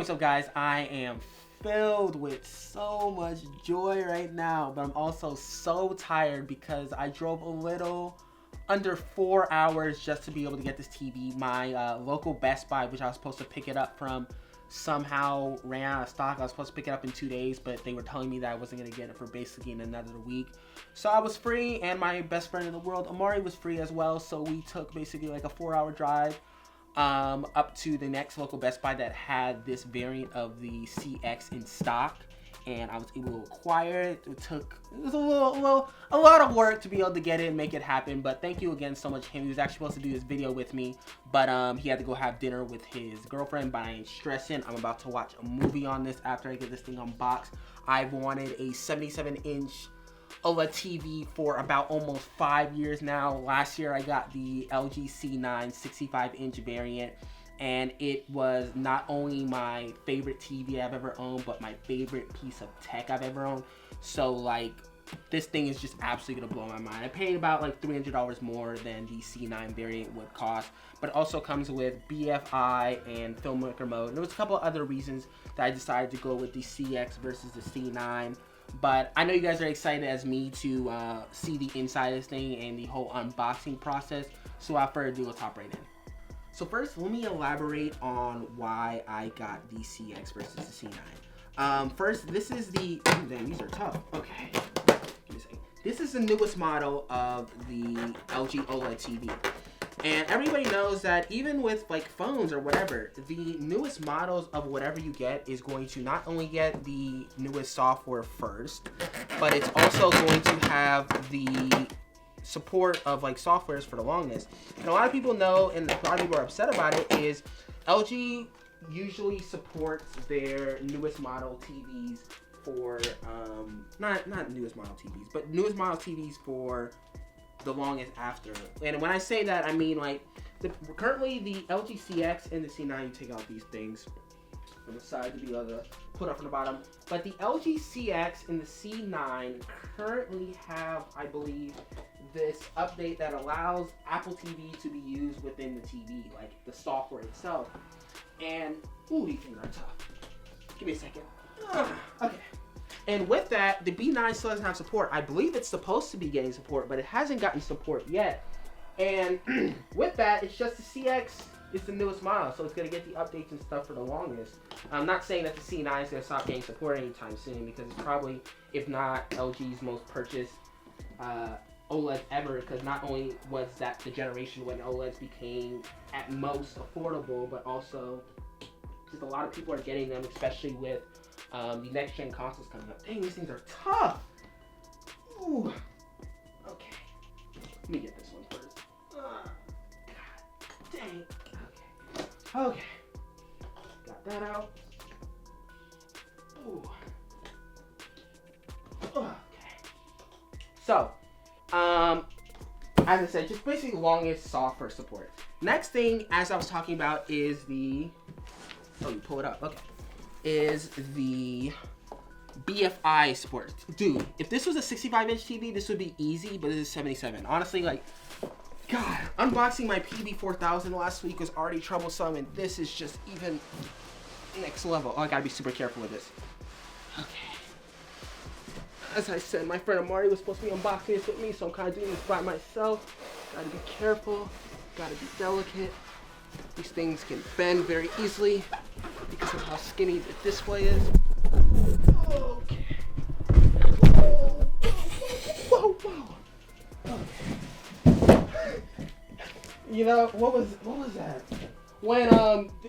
what's up, guys? I am filled with so much joy right now, but I'm also so tired because I drove a little under 4 hours just to be able to get this TV. My local Best Buy, which I was supposed to pick it up from, somehow ran out of stock. I was supposed to pick it up in 2 days, but they were telling me that I wasn't going to get it for basically in another week. So I was free, and my best friend in the world, Amari, was free as well. So we took basically like a 4-hour drive up to the next local Best Buy that had this variant of the CX in stock, and I was able to acquire it. It was a lot of work to be able to get it and make it happen, but thank you again so much to him. He was actually supposed to do this video with me, but he had to go have dinner with his girlfriend, but I ain't stressing. I'm about to watch a movie on this after I get this thing unboxed. I've wanted a 77-inch OLED TV for about almost 5 years now. Last year I got the LG C9 65-inch variant, and it was not only my favorite TV I've ever owned, but my favorite piece of tech I've ever owned. So like, this thing is just absolutely gonna blow my mind. I paid about like $300 more than the C9 variant would cost, but it also comes with BFI and filmmaker mode. And there was a couple other reasons that I decided to go with the CX versus the C9. But I know you guys are excited as me to see the inside of this thing and the whole unboxing process. So without further ado, let's hop right in. So first, let me elaborate on why I got the CX versus the C9. First, this is the, oh, damn, these are tough. Okay, give me a second. This is the newest model of the LG OLED TV. And everybody knows that even with like phones or whatever, the newest models of whatever you get is going to not only get the newest software first, but it's also going to have the support of like softwares for the longest. And a lot of people know, and a lot of people are upset about it, is LG usually supports their newest model TVs for not newest model TVs, but newest model TVs for the longest after. And when I say that, I mean like currently the LG CX and the C9, you take out these things from the side to be able to put up from the bottom, but the LG CX and the C9 currently have, I believe, this update that allows Apple TV to be used within the TV, like the software itself. And ooh, these things are tough. Give me a second. Okay. And with that, the B9 still doesn't have support. I believe it's supposed to be getting support, but it hasn't gotten support yet. And with that, it's just the CX is the newest model, so it's going to get the updates and stuff for the longest. I'm not saying that the C9 is going to stop getting support anytime soon, because it's probably, if not LG's most purchased OLED ever, because not only was that the generation when OLEDs became at most affordable, but also just a lot of people are getting them, especially with the next gen consoles coming up. Dang, these things are tough. Ooh. Okay. Let me get this one first. God dang. Okay. Okay. Got that out. Ooh. Okay. So, as I said, just basically longest software support. Next thing, as I was talking about, is the, oh, you pull it up, okay, is the BFI support. Dude, if this was a 65-inch TV, this would be easy, but this is 77. Honestly, like, God, unboxing my PB4000 last week was already troublesome, and this is just even next level. Oh, I gotta be super careful with this. Okay. As I said, my friend Amari was supposed to be unboxing this with me, so I'm kind of doing this by myself. Gotta be careful, gotta be delicate. These things can bend very easily because of how skinny the display is. Okay. Whoa, whoa. Okay. You know, what was that? When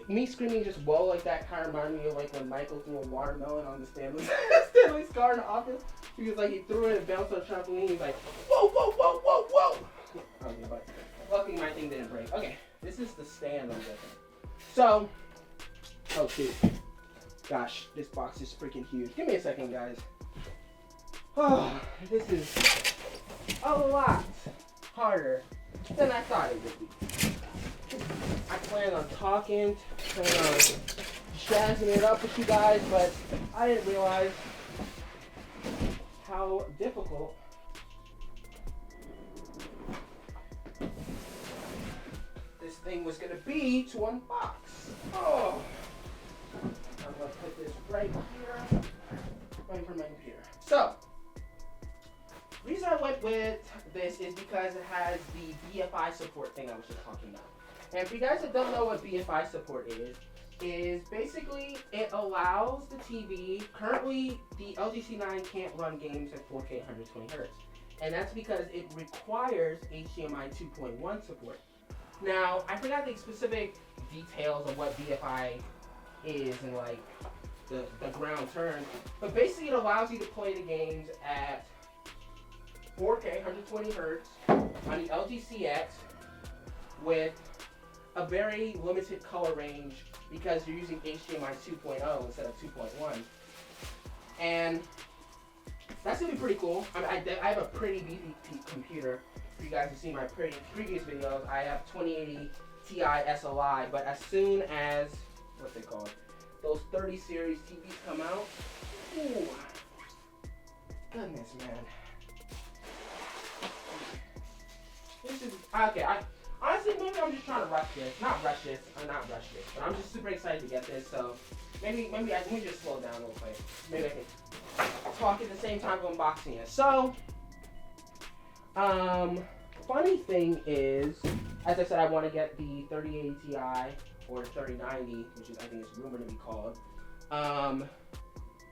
me screaming just whoa like that kind of reminded me of like when Michael threw a watermelon on the Stanley's car in the office. Because like he threw it and bounced on a trampoline. He's like, whoa, whoa, whoa, whoa, whoa. Okay, but luckily my thing didn't break. Okay, this is the stand I'm getting. So, oh shoot. Gosh, this box is freaking huge. Give me a second, guys. Oh, this is a lot harder than I thought it would be. I plan on talking, plan on jazzing it up with you guys, but I didn't realize how difficult this thing was going to be to unbox. Oh. right here, right in front of my computer. So, the reason I went with this is because it has the BFI support thing I was just talking about. And for you guys that don't know what BFI support is basically it allows the TV, currently the LG C9 can't run games at 4K 120 Hz. And that's because it requires HDMI 2.1 support. Now, I forgot the specific details of what BFI is and like the ground term, but basically it allows you to play the games at 4K 120 Hz on the LG CX with a very limited color range because you're using HDMI 2.0 instead of 2.1. And that's gonna be pretty cool. I have a pretty beefy computer. For you guys to see my previous videos, I have 2080 Ti SLI, but as soon as, what's it called, those 30 series TVs come out, ooh, goodness, man. This is, okay, honestly, maybe I'm just trying to rush this. Not rush this, but I'm just super excited to get this, so maybe let me just slow down real quick. Maybe I can talk at the same time of unboxing it. So, funny thing is, as I said, I want to get the 3080 Ti or the 3090, which is I think it's rumored to be called.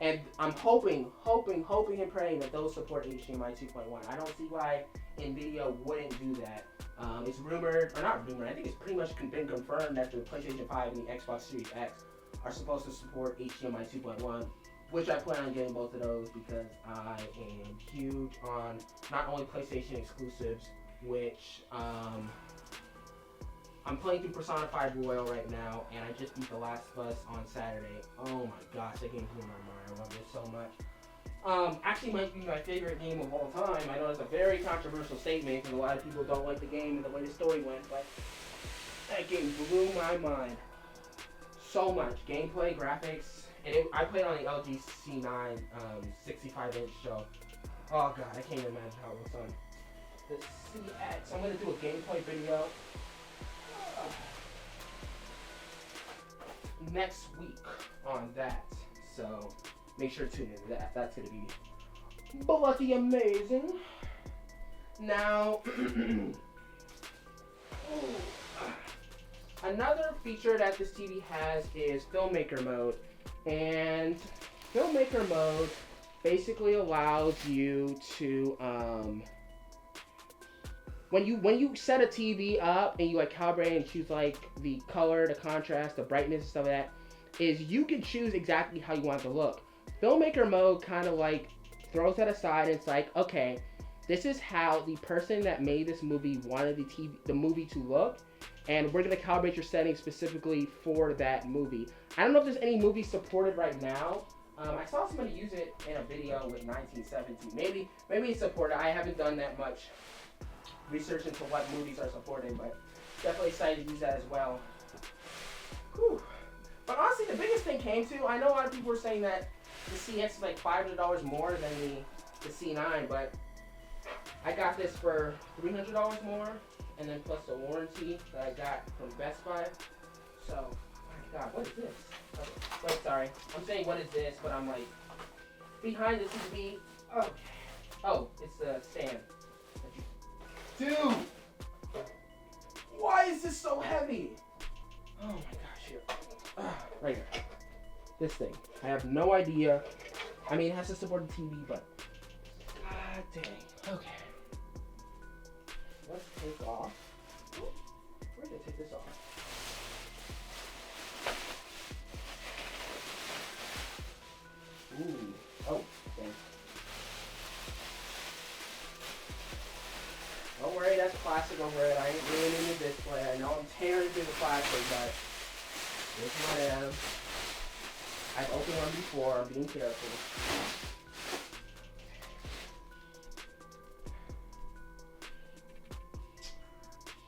And I'm hoping and praying that those support HDMI 2.1. I don't see why NVIDIA wouldn't do that. It's rumored, or not rumored, I think it's pretty much been confirmed that the PlayStation 5 and the Xbox Series X are supposed to support HDMI 2.1, which I plan on getting both of those because I am huge on not only PlayStation exclusives, which I'm playing through Persona 5 Royal right now, and I just beat The Last of Us on Saturday. Oh my gosh, that game blew my mind. I love it so much. Actually might be my favorite game of all time. I know it's a very controversial statement because a lot of people don't like the game and the way the story went, but that game blew my mind. So much. Gameplay, graphics, and I played on the LG C9 65-inch, so oh god, I can't even imagine how it looks on the CX. I'm going to do a gameplay video next week on that, so make sure to tune into that. That's going to be bloody amazing. Now, another feature that this TV has is Filmmaker Mode, and Filmmaker Mode basically allows you to when you set a TV up and you like calibrate and choose like the color, the contrast, the brightness and stuff like that, is you can choose exactly how you want it to look. Filmmaker Mode kind of like throws that aside and it's like, okay, this is how the person that made this movie wanted the movie to look, and we're going to calibrate your settings specifically for that movie. I don't know if there's any movies supported right now. I saw somebody use it in a video with 1917. Maybe it's supported. I haven't done that much research into what movies are supported, but definitely excited to use that as well. Whew. But honestly, the biggest thing came to, I know a lot of people were saying that the CX is like $500 more than the C9, but I got this for $300 more, and then plus the warranty that I got from Best Buy. So, my God, what is this? Okay. Wait, sorry. I'm saying what is this, but I'm like, behind the TV. Okay. Oh, it's the stand. Dude! Why is this so heavy? Oh my gosh, here. Right here. This thing. I have no idea. I mean, it has to support the TV, but god dang. Okay. Let's take off. We're gonna take this off. Ooh. Oh, dang. Don't worry, that's plastic over it. I ain't ruining the display. I know I'm tearing through the plastic, but this is what I have. I've opened one before. I'm being careful.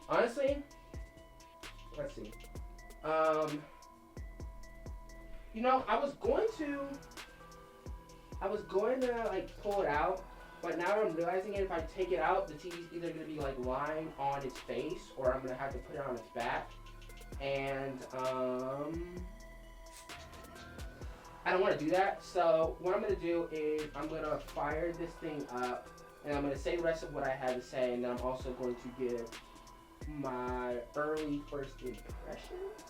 Honestly, let's see. You know, I was going to like pull it out, but now I'm realizing if I take it out, the TV's either going to be like lying on its face or I'm going to have to put it on its back. And I don't want to do that. So what I'm going to do is I'm going to fire this thing up, and I'm going to say the rest of what I had to say, and then I'm also going to give my early first impressions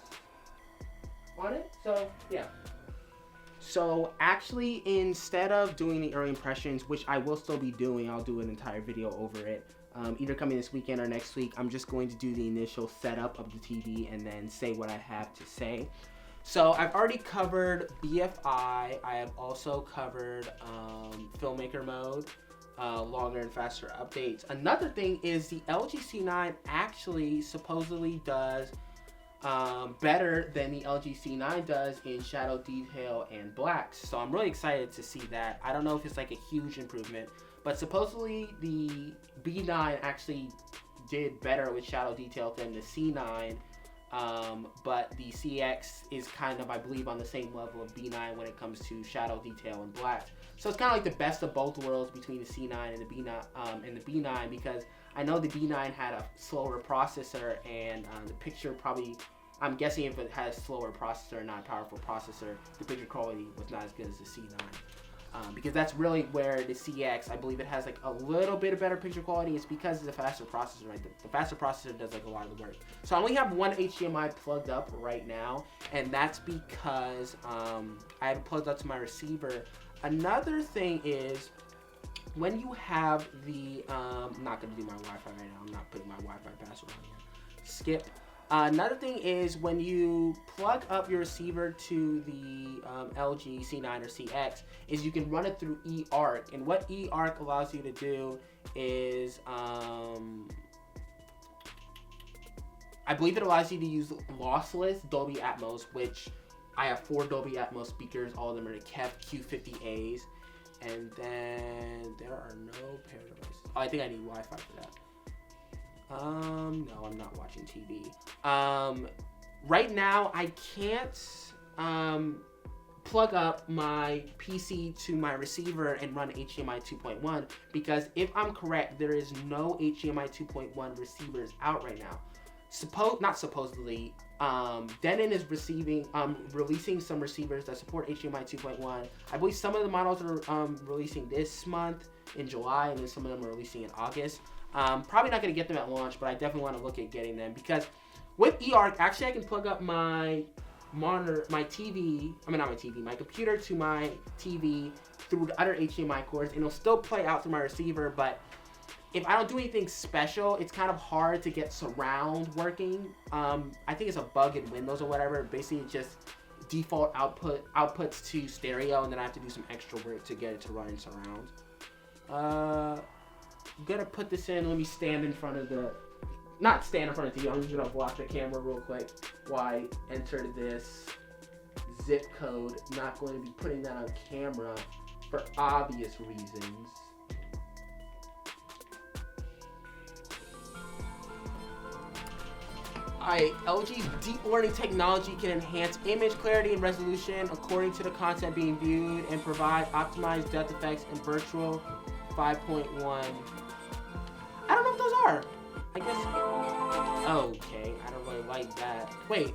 on it. So yeah. So actually, instead of doing the early impressions, which I will still be doing, I'll do an entire video over it, either coming this weekend or next week. I'm just going to do the initial setup of the TV and then say what I have to say. So I've already covered BFI. I have also covered filmmaker mode, longer and faster updates. Another thing is the LG C9 actually supposedly does better than the LG C9 does in shadow detail and blacks. So I'm really excited to see that. I don't know if it's like a huge improvement, but supposedly the B9 actually did better with shadow detail than the C9. But the CX is kind of, I believe, on the same level of B9 when it comes to shadow detail and blacks. So it's kind of like the best of both worlds between the C9 and the B9, because I know the B9 had a slower processor, and the picture probably, I'm guessing if it has slower processor and not a powerful processor, the picture quality was not as good as the C9. Because that's really where the CX, I believe it has like a little bit of better picture quality. It's because it's a faster processor, right? The faster processor does like a lot of the work. So I only have one HDMI plugged up right now, and that's because I have it plugged up to my receiver. Another thing is, when you have the, I'm not going to do my Wi-Fi right now. I'm not putting my Wi-Fi password on here. Skip. Another thing is, when you plug up your receiver to the LG C9 or CX, is you can run it through eARC. And what eARC allows you to do is, I believe it allows you to use lossless Dolby Atmos, which I have 4 Dolby Atmos speakers. All of them are the KEF Q50As. And then there are no pair devices. Oh, I think I need Wi-Fi for that. No, I'm not watching TV. Right now, I can't plug up my PC to my receiver and run HDMI 2.1, because if I'm correct, there is no HDMI 2.1 receivers out right now. Not supposedly. Denon is releasing some receivers that support HDMI 2.1. I believe some of the models are releasing this month in July, and then some of them are releasing in August. Probably not going to get them at launch, but I definitely want to look at getting them, because with eARC, actually I can plug up my monitor, my computer to my TV through the other HDMI cords, and it'll still play out through my receiver. But if I don't do anything special, it's kind of hard to get surround working. I think it's a bug in Windows or whatever. Basically, it just default outputs to stereo, and then I have to do some extra work to get it to run in surround. I'm gonna put this in. Let me stand in front of the, not stand in front of the TV. I'm just gonna block the camera real quick while I enter this zip code. Not going to be putting that on camera for obvious reasons. Alright, LG's deep learning technology can enhance image clarity and resolution according to the content being viewed and provide optimized depth effects in virtual 5.1. I don't know what those are. I guess. Okay, I don't really like that. Wait.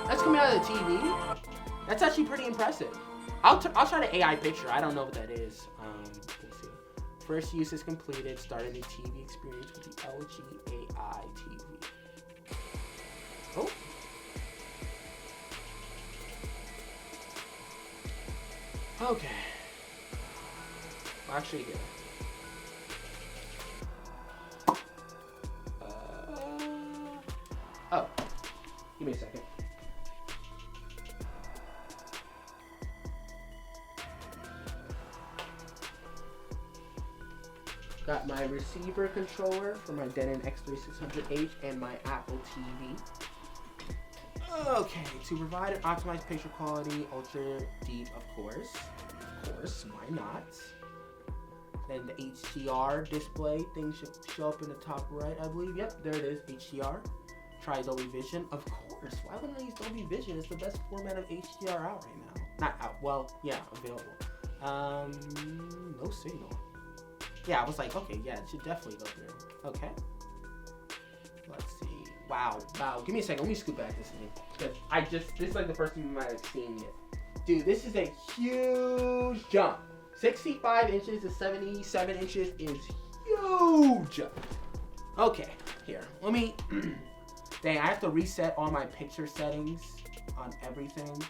That's coming out of the TV? That's actually pretty impressive. I'll try the AI picture. I don't know what that is. Let's see. First use is completed. Starting the TV experience with the LG AI TV. Oh. Okay. Actually, here. Oh. Give me a second. Got my receiver controller for my Denon X3600H and my Apple TV. Okay, to provide an optimized picture quality, ultra deep, of course, why not? Then the HDR display thing should show up in the top right, I believe. Yep, there it is, HDR. Try Dolby Vision, of course. Why wouldn't I use Dolby Vision? It's the best format of HDR out right now. Not out, well, yeah, available. No signal. Yeah, I was like, okay, yeah, it should definitely go through. Okay. Let's see. Wow. Give me a second. Let me scoot back this thing. Because this is like the first time you might have seen it. Dude, this is a huge jump. 65 inches to 77 inches is huge. Okay, here. Let me... Dang, I have to reset all my picture settings on everything.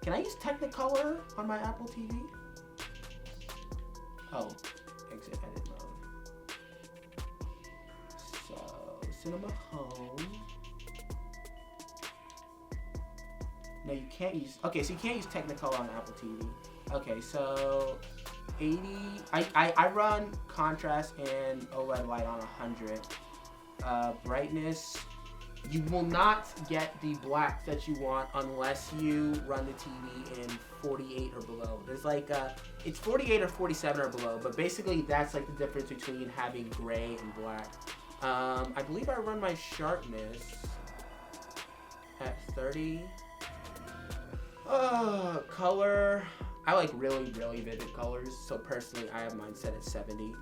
Can I use Technicolor on my Apple TV? Oh, exit edit mode. So, Cinema Home. No, you can't use... Okay, so you can't use Technicolor on Apple TV. Okay, so 80... I run contrast and OLED light on 100. Brightness, you will not get the black that you want unless you run the TV in 48 or below. There's like it's 48 or 47 or below, but basically that's like the difference between having gray and black. I believe I run my sharpness at 30. Color, I like really vivid colors, so personally I have mine set at 70.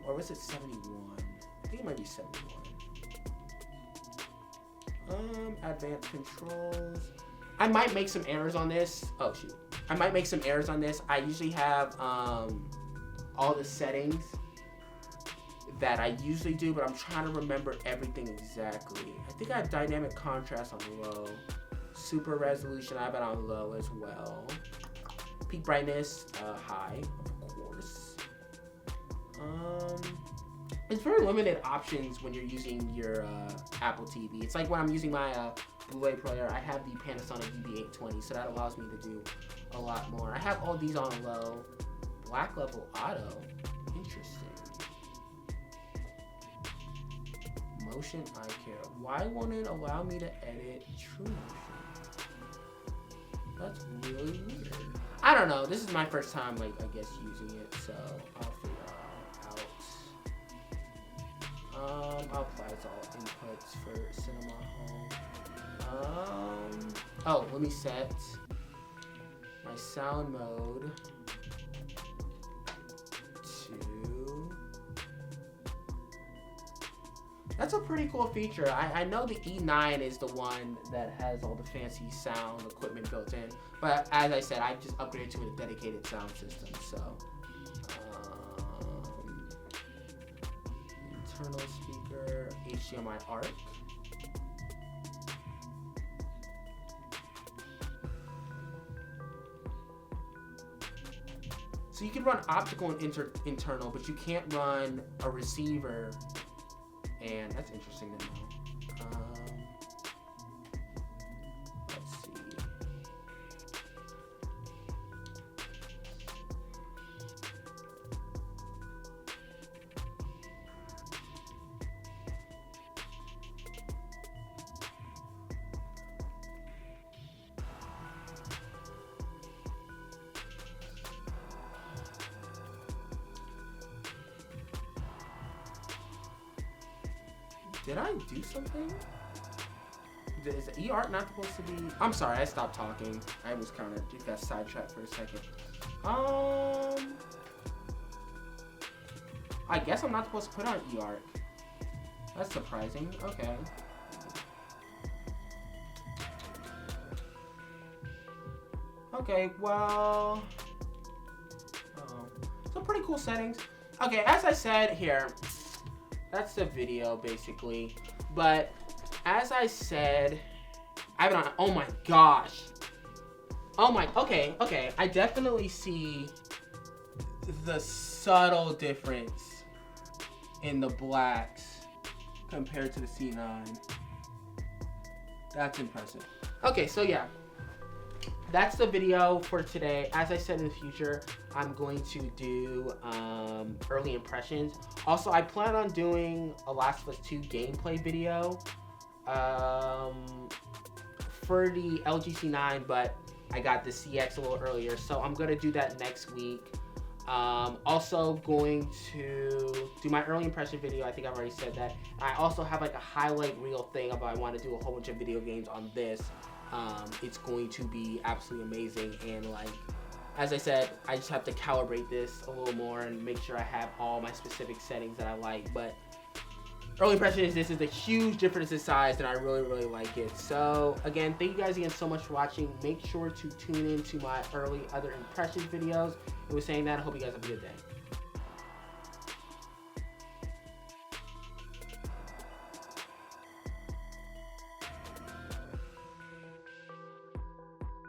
Or was it 71? I think it might be 71. Advanced controls. I might make some errors on this. Oh shoot. I might make some errors on this. I usually have all the settings that I usually do, but I'm trying to remember everything exactly. I think I have dynamic contrast on low. Super resolution, I have it on low as well. Peak brightness, high, of course. It's very limited options when you're using your Apple TV. It's like when I'm using my Blu-ray player, I have the Panasonic UB820, so that allows me to do a lot more. I have all these on low. Black level auto, interesting. Motion eye care. Why won't it allow me to edit True Motion? That's really weird. I don't know. This is my first time, like, I guess, using it, so I'll figure out. I'll apply all inputs for Cinema Home. Oh, let me set my sound mode to... That's a pretty cool feature. I know the E9 is the one that has all the fancy sound equipment built in, but as I said, I just upgraded to a dedicated sound system, so... internal speaker, HDMI ARC. So you can run optical and internal, but you can't run a receiver, and that's interesting to know. Let's see. Did I do something? Is the E-Art not supposed to be... I'm sorry, I stopped talking. I was kind of just got sidetracked for a second. I guess I'm not supposed to put on E-Art. That's surprising. Okay. Okay, well... some pretty cool settings. Okay, as I said here... That's the video, basically. But, as I said, I have it on... Oh my gosh. Oh my... Okay. I definitely see the subtle difference in the blacks compared to the C9. That's impressive. Okay, so yeah. That's the video for today. As I said, in the future, I'm going to do early impressions. Also, I plan on doing a Last of Us 2 gameplay video for the LG C9, but I got the CX a little earlier, so I'm going to do that next week. Also going to do my early impression video. I think I've already said that. I also have like a highlight reel thing about I want to do a whole bunch of video games on this. It's going to be absolutely amazing, and like as I said, I just have to calibrate this a little more and make sure I have all my specific settings that I like. But early impression is this is a huge difference in size, and I really, really like it. So again, thank you guys again so much for watching. Make sure to tune in to my early other impressions videos. And with saying that, I hope you guys have a good day.